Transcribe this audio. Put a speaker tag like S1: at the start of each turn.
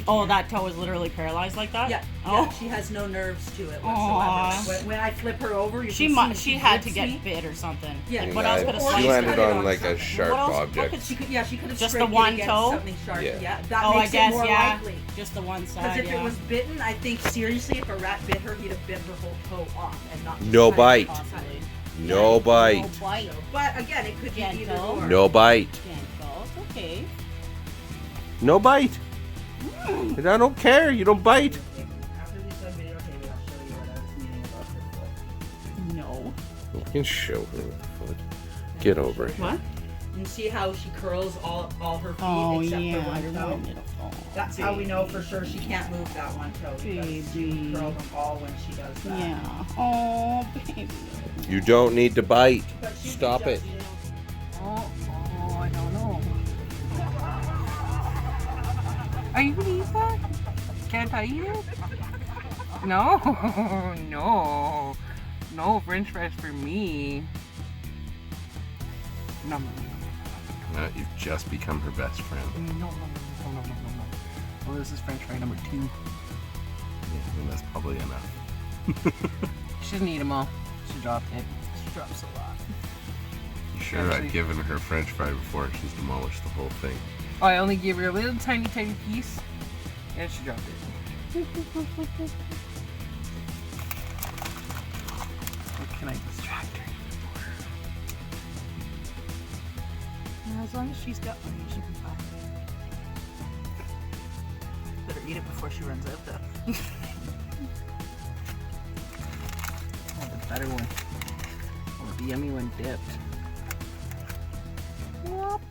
S1: Oh, that toe is literally paralyzed like that?
S2: Yeah,
S1: Oh.
S2: yeah, she has no nerves to it
S1: Aw.
S2: whatsoever. When I flip her over, you
S1: She
S2: can see
S1: she had to
S2: grips
S1: get
S2: me.
S1: bit or something.
S2: Yeah.
S1: What else could have
S2: Or
S1: sliced
S3: She landed
S2: cut it
S3: on
S2: on
S3: like a
S2: something.
S3: sharp
S1: What else? What
S3: object.
S1: could
S2: She could have
S1: Just the
S2: scraped
S1: one
S2: it against
S1: toe?
S2: something sharp.
S3: Yeah.
S2: Yeah, that
S1: Oh, I
S2: makes
S1: guess,
S2: it more
S1: yeah.
S2: likely.
S1: Just the one
S2: Because
S1: side,
S2: if
S1: yeah.
S2: it was bitten, I think seriously, if a rat bit her, he'd have bit her whole toe off and not.
S3: No
S2: just
S3: bite.
S1: Possibly.
S3: No bite.
S1: No bite.
S2: But again, it could be either
S1: Gentle.
S2: or.
S3: No bite.
S1: Gentle. Okay.
S3: No bite. And I don't care. You don't bite.
S2: After we done videotaping, I'll show you what I was meaning about her foot.
S1: No.
S3: You can show her with the foot. Get over it.
S1: What?
S2: And see how she curls all her feet
S1: Oh,
S2: except
S1: yeah.
S2: for one toe?
S1: Oh,
S2: That's how we know for sure she can't move that one toe. Because she
S1: Baby.
S2: will curl them all when she does that.
S1: Yeah. Oh, baby.
S3: You don't need to bite.
S2: But she
S3: Stop
S2: can
S3: it.
S2: just,
S1: Oh, I don't know. Are you gonna eat that? Can't I eat it? No, no, no French fries for me. No, no,
S3: You've just become her best friend.
S1: no. Well, this is French fry number 2.
S3: Yeah, and that's probably enough.
S1: She doesn't eat them all. She dropped it. She drops a lot.
S3: You sure
S1: Actually-
S3: I'd given her French fry before she's demolished the whole thing.
S1: Oh, I only gave her a little tiny piece, and she dropped it. What can I distract her even more? As long as she's got money, she can buy it. Better eat it before she runs out, though. Oh, the better one. Oh, the yummy one dipped. Whoop.